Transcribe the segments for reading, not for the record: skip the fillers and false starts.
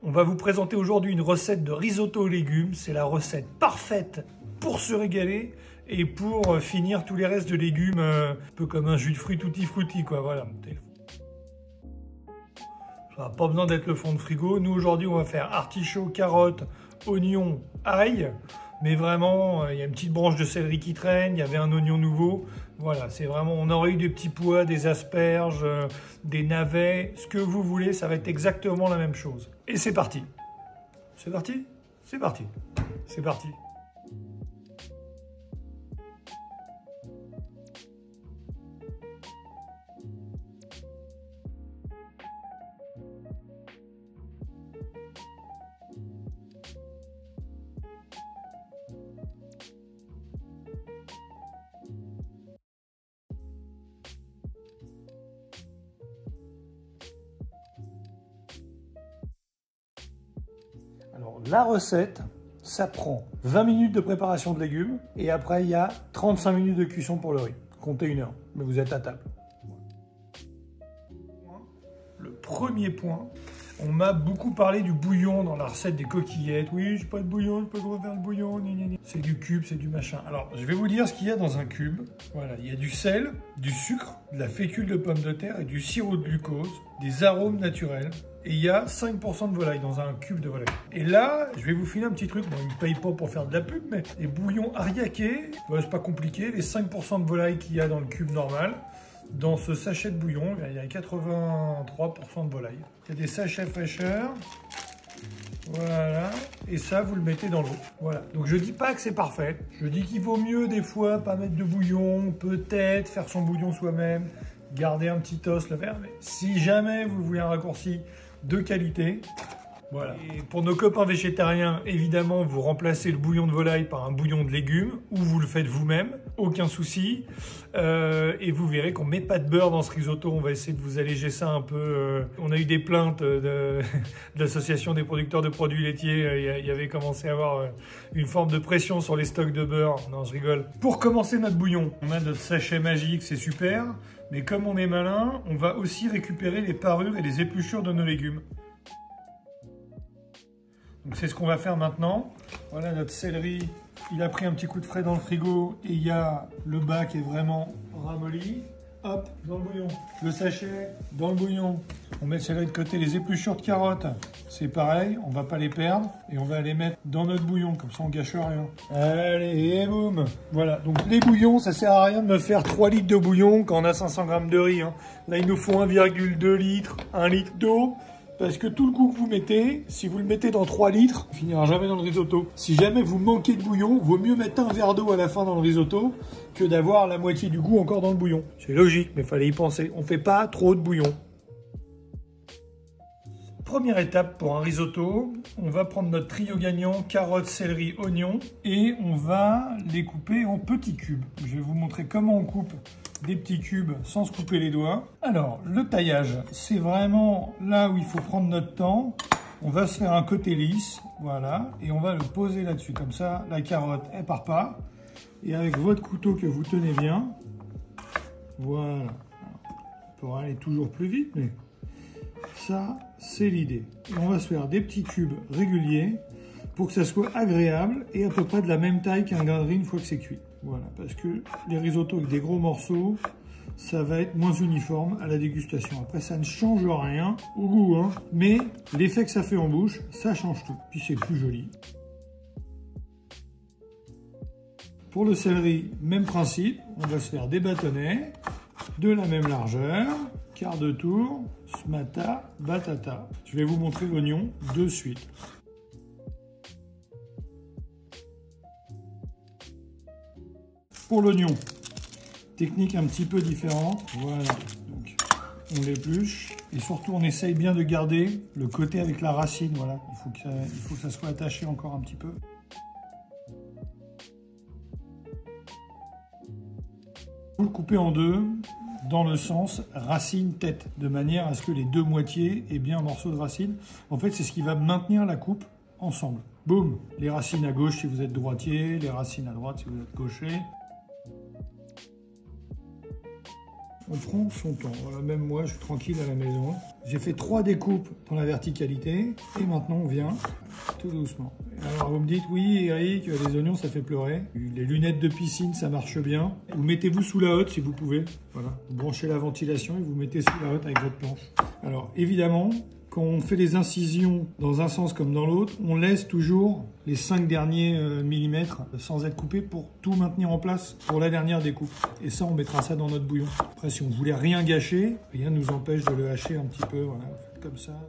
On va vous présenter aujourd'hui une recette de risotto aux légumes. C'est la recette parfaite pour se régaler et pour finir tous les restes de légumes, un peu comme un jus de fruits tutti frutti, quoi. Voilà. Ça n'a pas besoin d'être le fond de frigo. Nous, aujourd'hui, on va faire artichaut, carottes, oignons, ail. Mais vraiment, il y a une petite branche de céleri qui traîne, il y avait un oignon nouveau. Voilà, c'est vraiment, on aurait eu des petits pois, des asperges, des navets, ce que vous voulez, ça va être exactement la même chose. Et c'est parti. C'est parti? C'est parti. C'est parti. Alors, la recette, ça prend 20 minutes de préparation de légumes et après, il y a 35 minutes de cuisson pour le riz. Comptez 1 heure, mais vous êtes à table. Le premier point, on m'a beaucoup parlé du bouillon dans la recette des coquillettes. Oui, j'ai pas de bouillon, je peux pas faire le bouillon. C'est du cube, c'est du machin. Alors, je vais vous dire ce qu'il y a dans un cube. Voilà, il y a du sel, du sucre, de la fécule de pomme de terre et du sirop de glucose, des arômes naturels. Et il y a 5% de volaille dans un cube de volaille. Et là, je vais vous filer un petit truc. Bon, ils ne me payent pas pour faire de la pub, mais les bouillons ariakés, c'est pas compliqué. Les 5% de volaille qu'il y a dans le cube normal, dans ce sachet de bouillon, il y a 83% de volaille. Il y a des sachets fraîcheur. Voilà. Et ça, vous le mettez dans l'eau. Voilà. Donc, je dis pas que c'est parfait. Je dis qu'il vaut mieux, des fois, pas mettre de bouillon. Peut-être faire son bouillon soi-même. Garder un petit os, le verre. Mais si jamais vous voulez un raccourci de qualité, voilà. Et pour nos copains végétariens, évidemment, vous remplacez le bouillon de volaille par un bouillon de légumes ou vous le faites vous-même, aucun souci. Et vous verrez qu'on ne met pas de beurre dans ce risotto. On va essayer de vous alléger ça un peu. On a eu des plaintes de l'association des producteurs de produits laitiers. Il y avait commencé à avoir une forme de pression sur les stocks de beurre. Non, je rigole. Pour commencer notre bouillon, on a notre sachet magique, c'est super. Mais comme on est malin, on va aussi récupérer les parures et les épluchures de nos légumes. Donc c'est ce qu'on va faire maintenant. Voilà notre céleri, il a pris un petit coup de frais dans le frigo et il y a le bas qui est vraiment ramolli. Hop, dans le bouillon. Le sachet, dans le bouillon. On met le céleri de côté. Les épluchures de carottes, c'est pareil, on va pas les perdre. Et on va les mettre dans notre bouillon, comme ça on gâche rien. Allez, et boum. Voilà, donc les bouillons, ça sert à rien de me faire 3 litres de bouillon quand on a 500 grammes de riz. Hein. Là, il nous faut 1,2 litre, 1 litre d'eau. Parce que tout le coup que vous mettez, si vous le mettez dans 3 litres, il finira jamais dans le risotto. Si jamais vous manquez de bouillon, vaut mieux mettre un verre d'eau à la fin dans le risotto que d'avoir la moitié du goût encore dans le bouillon. C'est logique, mais il fallait y penser. On ne fait pas trop de bouillon. Première étape pour un risotto, on va prendre notre trio gagnant, carottes, céleri, oignons, et on va les couper en petits cubes. Je vais vous montrer comment on coupe des petits cubes sans se couper les doigts. Alors, le taillage, c'est vraiment là où il faut prendre notre temps. On va se faire un côté lisse, voilà, et on va le poser là-dessus. Comme ça, la carotte, elle part pas. Et avec votre couteau que vous tenez bien, voilà. On pourra aller toujours plus vite, mais ça, c'est l'idée. Et on va se faire des petits cubes réguliers pour que ça soit agréable et à peu près de la même taille qu'un grain de riz une fois que c'est cuit. Voilà, parce que les risottos avec des gros morceaux, ça va être moins uniforme à la dégustation. Après, ça ne change rien au goût, hein, mais l'effet que ça fait en bouche, ça change tout. Puis c'est plus joli. Pour le céleri, même principe, on va se faire des bâtonnets de la même largeur, quart de tour, smata, batata. Je vais vous montrer l'oignon de suite. Pour l'oignon, technique un petit peu différente. Voilà, donc on l'épluche et surtout on essaye bien de garder le côté avec la racine. Voilà, il faut que ça soit attaché encore un petit peu. Vous le coupez en deux dans le sens racine-tête, de manière à ce que les deux moitiés aient bien un morceau de racine. En fait, c'est ce qui va maintenir la coupe ensemble. Boum, les racines à gauche si vous êtes droitier, les racines à droite si vous êtes gaucher. on prend son temps. Voilà, même moi, je suis tranquille à la maison. J'ai fait 3 découpes dans la verticalité et maintenant on vient tout doucement. Alors vous me dites, oui Eric, les oignons ça fait pleurer. Les lunettes de piscine ça marche bien. Vous mettez-vous sous la hotte si vous pouvez. Voilà, vous branchez la ventilation et vous mettez sous la hotte avec votre planche. Alors évidemment, quand on fait les incisions dans un sens comme dans l'autre, on laisse toujours les 5 derniers millimètres sans être coupé pour tout maintenir en place pour la dernière découpe. Et ça, on mettra ça dans notre bouillon. Après, si on voulait rien gâcher, rien ne nous empêche de le hacher un petit peu. Voilà, vous faites comme ça.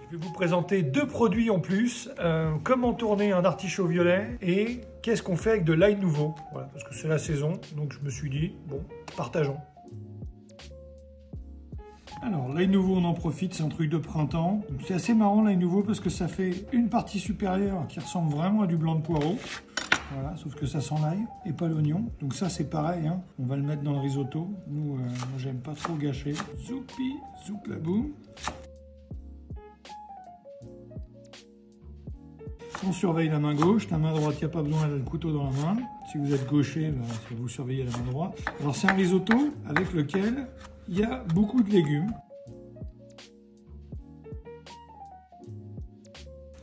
Je vais vous présenter 2 produits en plus. Comment tourner un artichaut violet et qu'est-ce qu'on fait avec de l'ail nouveau. Voilà, parce que c'est la saison, donc je me suis dit, bon, partageons. Alors, l'ail nouveau, on en profite, c'est un truc de printemps. C'est assez marrant l'ail nouveau parce que ça fait une partie supérieure qui ressemble vraiment à du blanc de poireau. Voilà, sauf que ça sent l'ail et pas l'oignon. Donc ça, c'est pareil, hein. On va le mettre dans le risotto. Nous, moi, j'aime pas trop gâcher. Zoupi, zoup la boum. On surveille la main gauche, la main droite, il n'y a pas besoin d'avoir le couteau dans la main. Si vous êtes gaucher, ben, vous surveillez la main droite. Alors c'est un risotto avec lequel il y a beaucoup de légumes.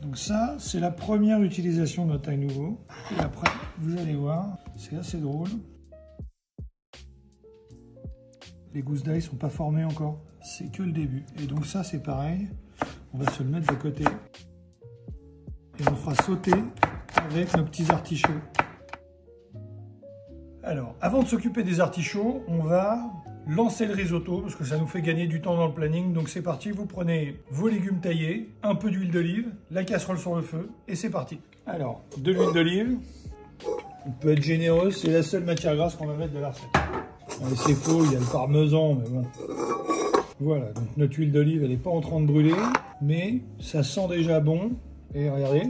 Donc ça, c'est la première utilisation de notre ail nouveau. Et après, vous allez voir, c'est assez drôle. Les gousses d'ail ne sont pas formées encore. C'est que le début. Et donc ça, c'est pareil. On va se le mettre de côté. Et on fera sauter avec nos petits artichauts. Alors, avant de s'occuper des artichauts, on va lancer le risotto parce que ça nous fait gagner du temps dans le planning. Donc c'est parti, vous prenez vos légumes taillés, un peu d'huile d'olive, la casserole sur le feu et c'est parti. Alors, de l'huile d'olive, on peut être généreux, c'est la seule matière grasse qu'on va mettre de la recette. C'est faux, il y a le parmesan, mais bon. Voilà, donc notre huile d'olive, elle n'est pas en train de brûler, mais ça sent déjà bon. Et regardez.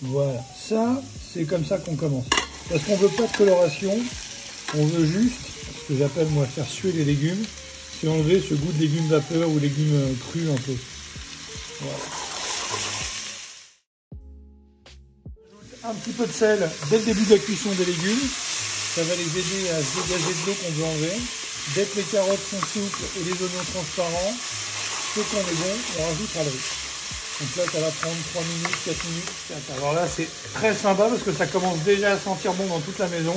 Voilà, ça, c'est comme ça qu'on commence. Parce qu'on veut pas de coloration, on veut juste, ce que j'appelle moi faire suer les légumes, c'est enlever ce goût de légumes vapeur ou légumes crus un peu. Voilà. Un petit peu de sel dès le début de la cuisson des légumes, ça va les aider à se dégager de l'eau qu'on veut enlever. Dès que les carottes sont souples et les oignons transparents, c'est qu'on est bon, on rajoutera le riz. Donc là, ça va prendre 3 minutes, 4 minutes, 4. Alors là, c'est très sympa parce que ça commence déjà à sentir bon dans toute la maison.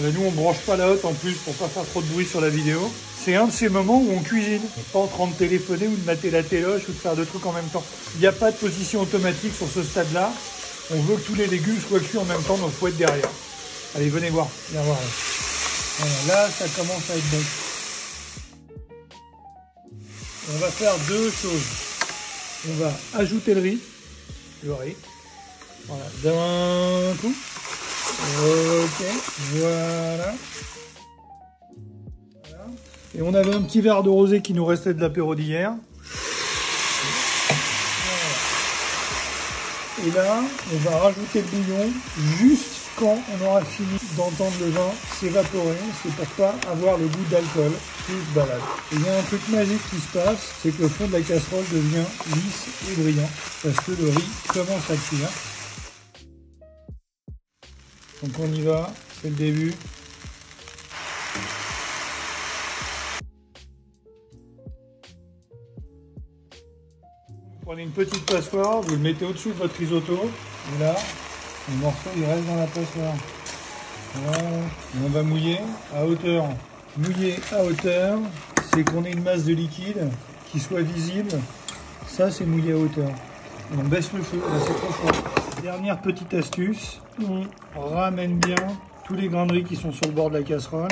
Nous, on ne branche pas la hotte en plus pour pas faire trop de bruit sur la vidéo. C'est un de ces moments où on cuisine. On n'est pas en train de téléphoner ou de mater la téloche ou de faire deux trucs en même temps. Il n'y a pas de position automatique sur ce stade-là. On veut que tous les légumes soient cuits en même temps, donc il faut être derrière. Allez, venez voir. Viens voir. Voilà, là, ça commence à être bon. On va faire 2 choses. On va ajouter le riz. Voilà, d'un coup. Ok, voilà. Et on avait un petit verre de rosé qui nous restait de l'apéro d'hier. Voilà. Et là, on va rajouter le bouillon juste quand on aura fini d'entendre le vin s'évaporer. C'est pour pas avoir le goût d'alcool qui se balade. Et il y a un truc magique qui se passe, c'est que le fond de la casserole devient lisse et brillant parce que le riz commence à cuire. Donc on y va, c'est le début. Vous prenez une petite passoire, vous le mettez au-dessus de votre risotto, et là, le morceau il reste dans la passoire. Voilà. Et on va mouiller à hauteur. Mouiller à hauteur, c'est qu'on ait une masse de liquide qui soit visible. Ça, c'est mouiller à hauteur. Et on baisse le feu, là c'est trop chaud. Dernière petite astuce, on ramène bien tous les grains de riz qui sont sur le bord de la casserole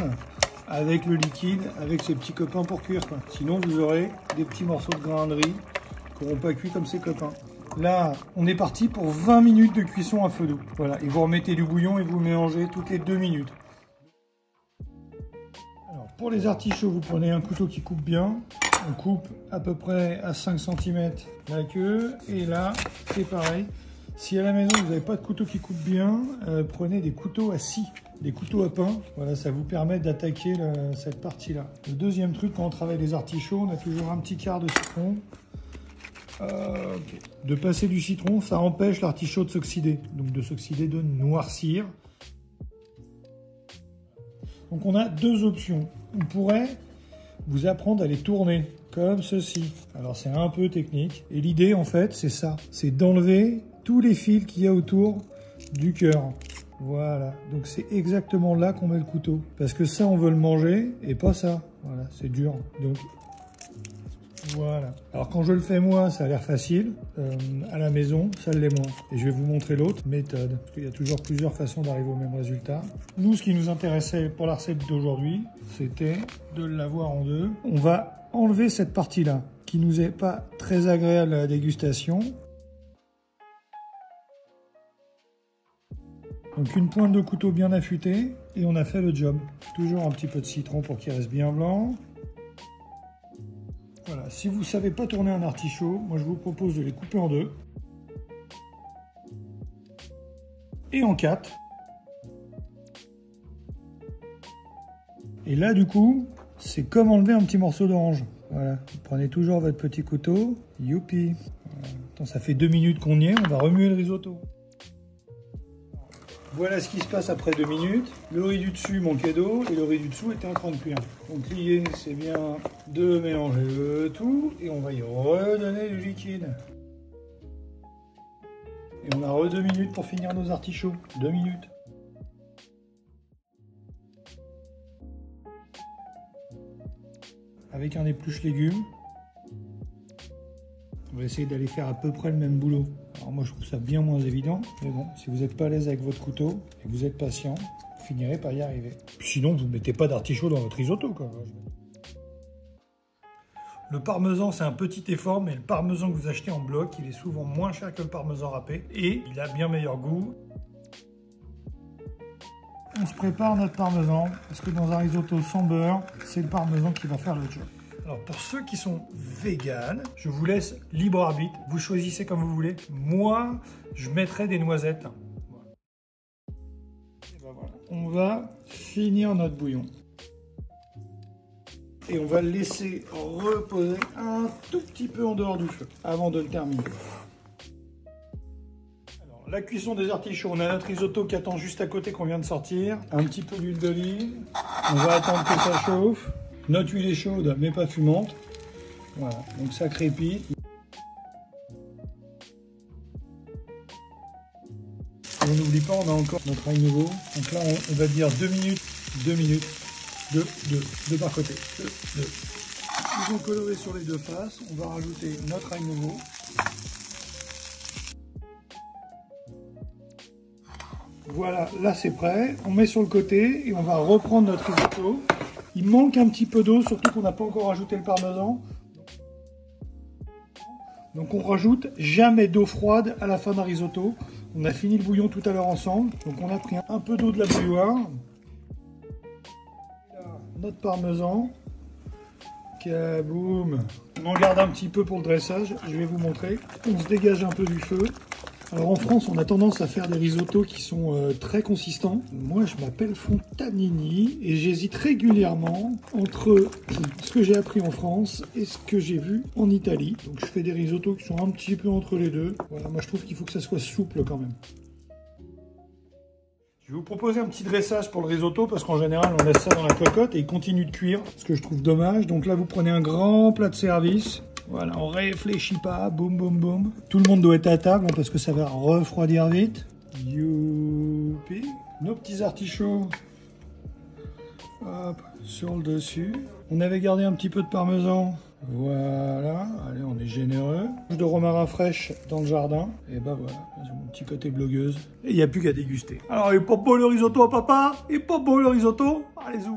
avec le liquide, avec ses petits copains pour cuire, quoi. Sinon vous aurez des petits morceaux de grains de riz qui n'auront pas cuit comme ses copains. Là, on est parti pour 20 minutes de cuisson à feu doux. Voilà, et vous remettez du bouillon et vous mélangez toutes les 2 minutes. Alors, pour les artichauts, vous prenez un couteau qui coupe bien. On coupe à peu près à 5 cm la queue. Et là, c'est pareil. Si à la maison, vous n'avez pas de couteau qui coupe bien, prenez des couteaux à scie, des couteaux à pain. Voilà, ça vous permet d'attaquer cette partie-là. Le deuxième truc, quand on travaille les artichauts, on a toujours un petit quart de citron. Okay. De passer du citron, ça empêche l'artichaut de s'oxyder, donc de s'oxyder, de noircir. Donc on a deux options. On pourrait vous apprendre à les tourner comme ceci. Alors c'est un peu technique. Et l'idée en fait c'est ça. C'est d'enlever tous les fils qu'il y a autour du cœur. Voilà. Donc c'est exactement là qu'on met le couteau. Parce que ça on veut le manger et pas ça. Voilà, c'est dur. Donc voilà. Alors quand je le fais moi, ça a l'air facile. À la maison, ça l'est moins. Et je vais vous montrer l'autre méthode. Parce qu'il y a toujours plusieurs façons d'arriver au même résultat. Nous, ce qui nous intéressait pour la recette d'aujourd'hui, c'était de l'avoir en deux. On va enlever cette partie-là, qui nous est pas très agréable à la dégustation. Donc une pointe de couteau bien affûtée, et on a fait le job. Toujours un petit peu de citron pour qu'il reste bien blanc. Voilà, si vous ne savez pas tourner un artichaut, moi je vous propose de les couper en deux. Et en quatre. Et là du coup, c'est comme enlever un petit morceau d'orange. Voilà, vous prenez toujours votre petit couteau. Youpi. Voilà. Attends, ça fait 2 minutes qu'on y est, on va remuer le risotto. Voilà ce qui se passe après 2 minutes. Le riz du dessus manquait d'eau et le riz du dessous était en train de cuire. Donc l'idée c'est bien de mélanger le tout et on va y redonner du liquide. Et on a 2 minutes pour finir nos artichauts. 2 minutes. Avec un épluche légumes. On va essayer d'aller faire à peu près le même boulot. Alors moi je trouve ça bien moins évident, mais bon, si vous n'êtes pas à l'aise avec votre couteau et que vous êtes patient, vous finirez par y arriver. Puis sinon, vous ne mettez pas d'artichaut dans votre risotto, quoi. Le parmesan, c'est un petit effort, mais le parmesan que vous achetez en bloc, il est souvent moins cher que le parmesan râpé et il a bien meilleur goût. On se prépare notre parmesan, parce que dans un risotto sans beurre, c'est le parmesan qui va faire le job. Alors pour ceux qui sont véganes, je vous laisse libre arbitre, vous choisissez comme vous voulez. Moi, je mettrai des noisettes. Voilà. Et ben voilà. On va finir notre bouillon. Et on va le laisser reposer un tout petit peu en dehors du feu, avant de le terminer. Alors, la cuisson des artichauts, on a notre risotto qui attend juste à côté qu'on vient de sortir. Un petit peu d'huile d'olive, on va attendre que ça chauffe. Notre huile est chaude, mais pas fumante. Voilà, donc ça crépite. Et on n'oublie pas, on a encore notre ail nouveau. Donc là, on va dire 2 minutes, 2 minutes, 2 par côté. 2. Ils vont colorer sur les deux faces. On va rajouter notre ail nouveau. Voilà, là c'est prêt. On met sur le côté et on va reprendre notre risotto. Il manque un petit peu d'eau, surtout qu'on n'a pas encore rajouté le parmesan. Donc on rajoute jamais d'eau froide à la fin d'un risotto. On a fini le bouillon tout à l'heure ensemble. Donc on a pris un peu d'eau de la bouilloire. Là, notre parmesan. Kaboum. On en garde un petit peu pour le dressage. Je vais vous montrer. On se dégage un peu du feu. Alors en France, on a tendance à faire des risottos qui sont très consistants. Moi, je m'appelle Fontanini et j'hésite régulièrement entre ce que j'ai appris en France et ce que j'ai vu en Italie. Donc je fais des risottos qui sont un petit peu entre les deux. Voilà, moi je trouve qu'il faut que ça soit souple quand même. Je vais vous proposer un petit dressage pour le risotto parce qu'en général, on laisse ça dans la cocotte et il continue de cuire, ce que je trouve dommage. Donc là, vous prenez un grand plat de service. Voilà, on réfléchit pas, boum, boum, boum. Tout le monde doit être à table hein, parce que ça va refroidir vite. Youpi. Nos petits artichauts. Hop, sur le dessus. On avait gardé un petit peu de parmesan. Voilà, allez, on est généreux. De romarin fraîche dans le jardin. Et ben voilà, j'ai mon petit côté blogueuse. Et il n'y a plus qu'à déguster. Alors, il est pas beau le risotto à papa? Il est pas beau le risotto? Allez-y.